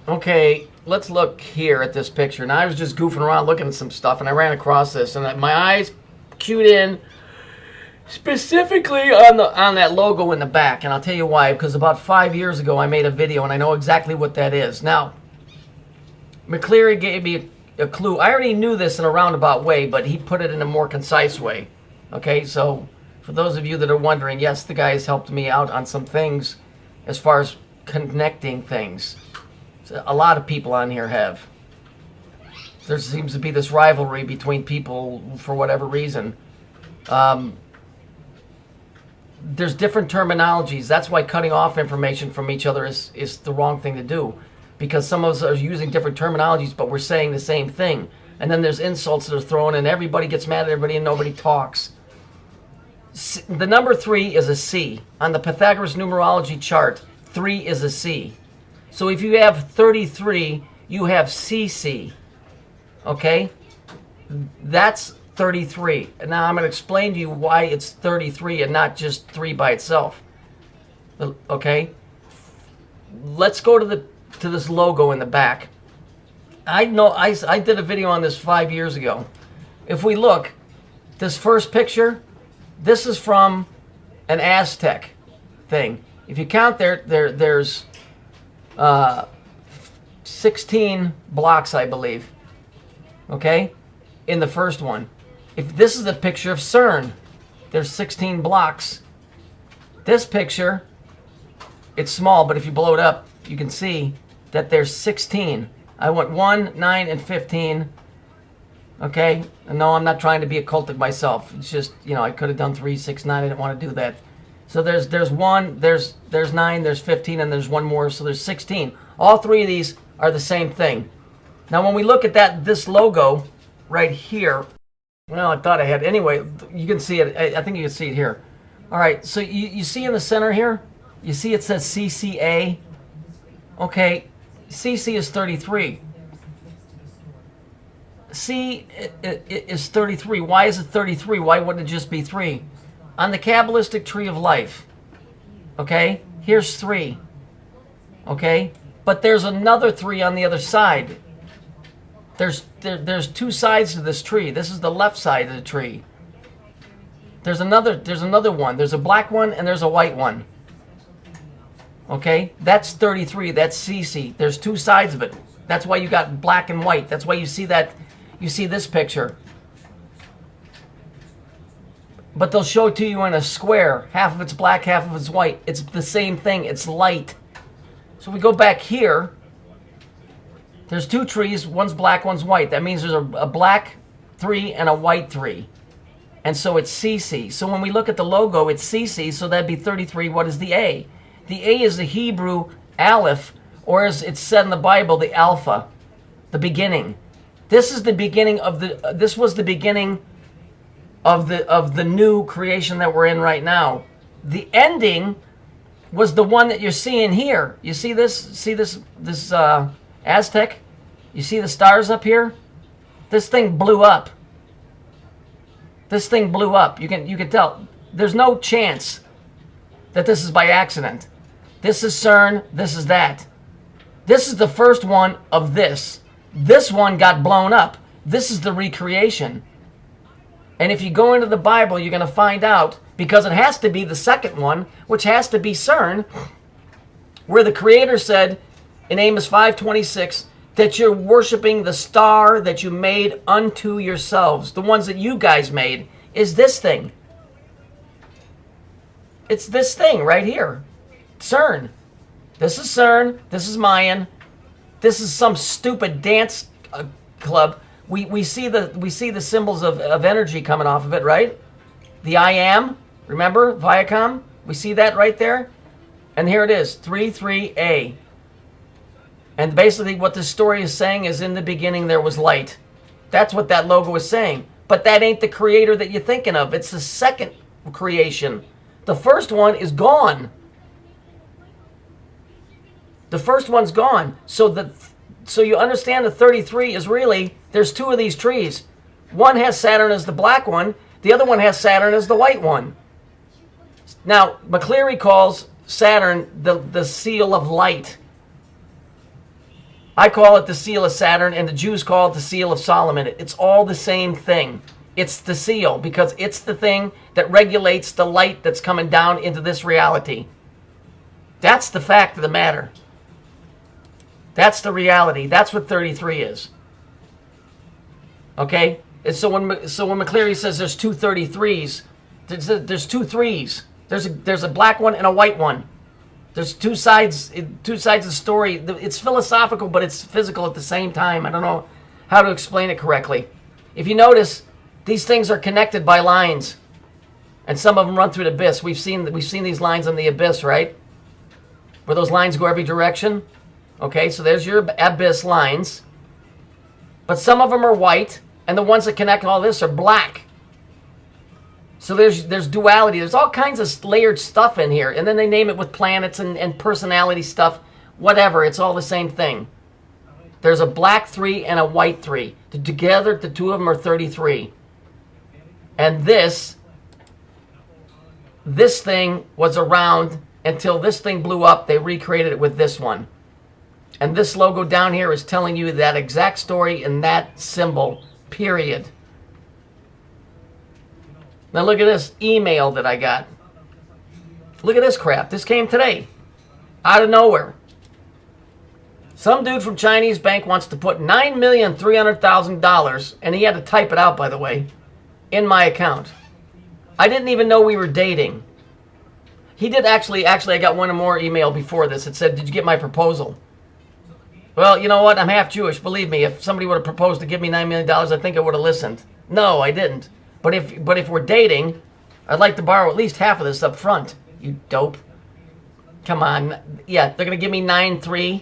Okay, let's look here at this picture. Now I was just goofing around looking at some stuff, and I ran across this, and my eyes cued in specifically on that logo in the back. And I'll tell you why. Because about 5 years ago, I made a video, and I know exactly what that is. Now, McCleary gave me a clue. I already knew this in a roundabout way, but he put it in a more concise way. Okay, so for those of you that are wondering, yes, the guy has helped me out on some things as far as connecting things. A lot of people on here have. There seems to be this rivalry between people for whatever reason. There's different terminologies. That's why cutting off information from each other is the wrong thing to do. Because some of us are using different terminologies, but we're saying the same thing. And then there's insults that are thrown, and everybody gets mad at everybody, and nobody talks. The number 3 is a C. On the Pythagoras numerology chart, 3 is a C. So if you have 33, you have CC. Okay? That's 33. And now I'm going to explain to you why it's 33 and not just 3 by itself. Okay? Let's go to this logo in the back. I know I did a video on this 5 years ago. If we look, this first picture, this is from an Aztec thing. If you count there's 16 blocks, I believe. Okay? In the first one. If this is a picture of CERN, there's 16 blocks. This picture, it's small, but if you blow it up, you can see that there's 16. I went 1, 9, and 15. Okay? And no, I'm not trying to be occultic myself. It's just, you know, I could have done 3, 6, 9. I didn't want to do that. So there's 1, there's 9, there's 15, and there's one more, so there's 16. All 3 of these are the same thing. Now when we look at this logo right here, well, I thought I had, anyway, you can see it, I think you can see it here. All right, so you see in the center here, you see it says CCA. Okay, CC is 33. C is 33. Why is it 33? Why wouldn't it just be 3? On the Kabbalistic tree of life, okay, here's 3, okay, but there's another 3 on the other side. There's 2 sides to this tree. This is the left side of the tree. There's another one. There's a black one and there's a white one. Okay, that's 33. That's CC. There's 2 sides of it. That's why you got black and white. That's why you see that. You see this picture. But they'll show it to you in a square. Half of it's black, half of it's white. It's the same thing. It's light. So we go back here. There's 2 trees. One's black, one's white. That means there's a black 3 and a white 3. And so it's CC. So when we look at the logo, it's CC. So that'd be 33. What is the A? The A is the Hebrew Aleph, or as it's said in the Bible, the Alpha, the beginning. This is the beginning of the. This was the beginning of the new creation that we're in right now. The ending was the one that you're seeing here. You see this? See this Aztec? You see the stars up here? This thing blew up. This thing blew up. You can tell. There's no chance that this is by accident. This is CERN. This is that. This is the first one of this. This one got blown up. This is the recreation. And if you go into the Bible, you're going to find out, because it has to be the second one, which has to be CERN, where the Creator said in Amos 5:26 that you're worshiping the star that you made unto yourselves. The ones that you guys made is this thing. It's this thing right here. CERN. This is CERN. This is Mayan. This is some stupid dance club. We see the symbols of energy coming off of it, right? The I am, remember, Viacom? We see that right there. And here it is, 33A. And basically what this story is saying is, in the beginning there was light. That's what that logo is saying. But that ain't the Creator that you're thinking of. It's the second creation. The first one is gone. The first one's gone. So you understand the 33 is really, there's 2 of these trees. One has Saturn as the black one. The other one has Saturn as the white one. Now, McCleary calls Saturn the seal of light. I call it the seal of Saturn, and the Jews call it the seal of Solomon. It's all the same thing. It's the seal, because it's the thing that regulates the light that's coming down into this reality. That's the fact of the matter. That's the reality. That's what 33 is. Okay? And so when McCleary says there's two 33s, there's two threes. There's a black one and a white one. There's two sides of the story. It's philosophical, but it's physical at the same time. I don't know how to explain it correctly. If you notice, these things are connected by lines, and some of them run through the abyss. We've seen these lines on the abyss, right? Where those lines go every direction. Okay, so there's your abyss lines. But some of them are white, and the ones that connect all this are black. So there's duality. There's all kinds of layered stuff in here. And then they name it with planets and personality stuff. Whatever. It's all the same thing. There's a black 3 and a white 3. Together, the two of them are 33. And this thing was around until this thing blew up. They recreated it with this one. And this logo down here is telling you that exact story in that symbol, period. Now look at this email that I got. Look at this crap. This came today. Out of nowhere. Some dude from Chinese bank wants to put $9,300,000, and he had to type it out, by the way, in my account. I didn't even know we were dating. He did actually, I got one more email before this. It said, did you get my proposal? Well, you know what? I'm half Jewish. Believe me, if somebody would have proposed to give me $9 million, I think I would have listened. No, I didn't. But if we're dating, I'd like to borrow at least half of this up front. You dope. Come on. Yeah, they're going to give me 9.3.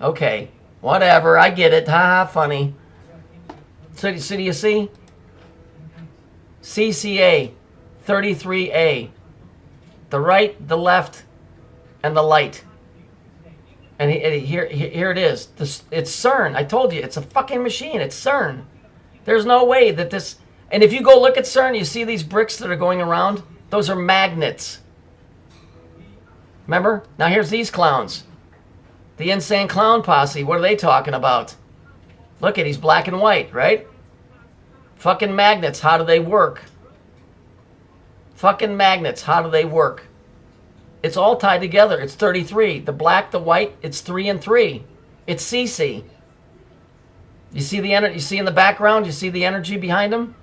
Okay. Whatever. I get it. Ha ha, funny. So do you see? CCA 33A. The right, the left, and the light. And here it is. It's CERN. I told you, it's a fucking machine. It's CERN. There's no way that this... And if you go look at CERN, you see these bricks that are going around? Those are magnets. Remember? Now here's these clowns. The insane clown posse. What are they talking about? Look at, he's black and white, right? Fucking magnets. How do they work? Fucking magnets. How do they work? It's all tied together. It's 33. The black, the white, it's 3 and 3. It's CC. You see the energy? You see in the background? You see the energy behind them?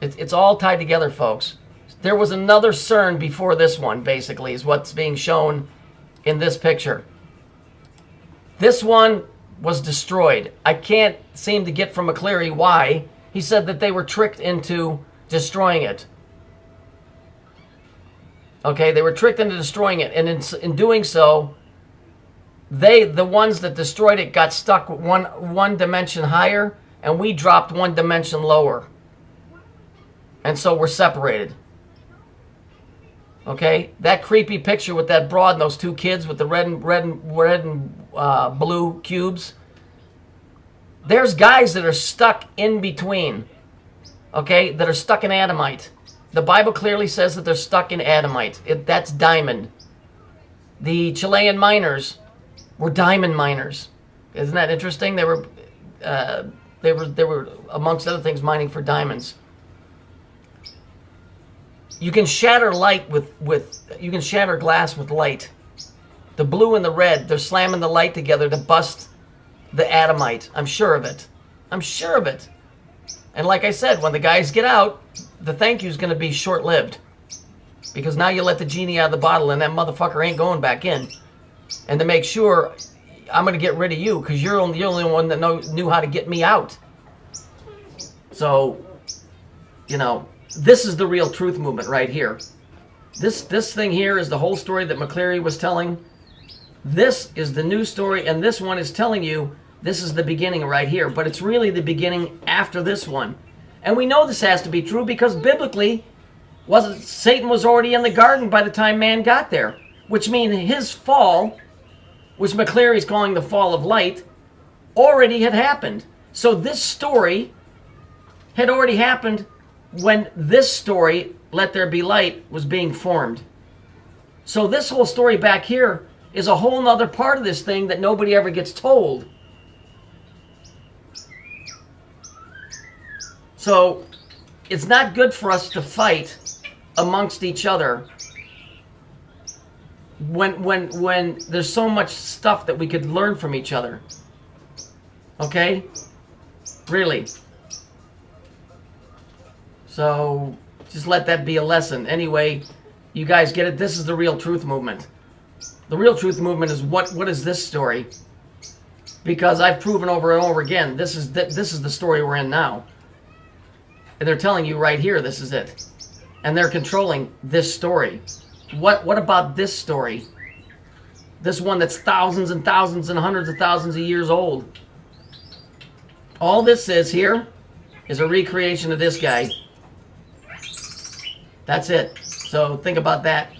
It's all tied together, folks. There was another CERN before this one, basically, is what's being shown in this picture. This one was destroyed. I can't seem to get from McCleary why. He said that they were tricked into destroying it. Okay, they were tricked into destroying it, and in doing so, the ones that destroyed it got stuck one dimension higher, and we dropped 1 dimension lower. And so we're separated. Okay? That creepy picture with that broad and those two kids with the red and blue cubes. There's guys that are stuck in between. Okay? That are stuck in Adamite. The Bible clearly says that they're stuck in Adamite. That's diamond. The Chilean miners were diamond miners. Isn't that interesting? They were amongst other things mining for diamonds. You can shatter light you can shatter glass with light. The blue and the red, they're slamming the light together to bust the Adamite. I'm sure of it. I'm sure of it. And like I said, when the guys get out, the thank you is going to be short-lived. Because now you let the genie out of the bottle and that motherfucker ain't going back in. And to make sure, I'm going to get rid of you because you're the only one that knew how to get me out. So, you know, this is the real truth movement right here. This thing here is the whole story that McCleary was telling. This is the new story, and this one is telling you this is the beginning right here. But it's really the beginning after this one. And we know this has to be true because biblically, Satan was already in the garden by the time man got there. Which means his fall, which McCleary's calling the fall of light, already had happened. So this story had already happened when this story, Let There Be Light, was being formed. So this whole story back here is a whole nother part of this thing that nobody ever gets told. So it's not good for us to fight amongst each other when there's so much stuff that we could learn from each other. Okay? Really. So just let that be a lesson. Anyway, you guys get it? This is the real truth movement. The real truth movement is what is this story? Because I've proven over and over again, this is the story we're in now. And they're telling you right here, this is it. And they're controlling this story. What about this story? This one that's thousands and thousands and hundreds of thousands of years old. All this is here is a recreation of this guy. That's it. So think about that.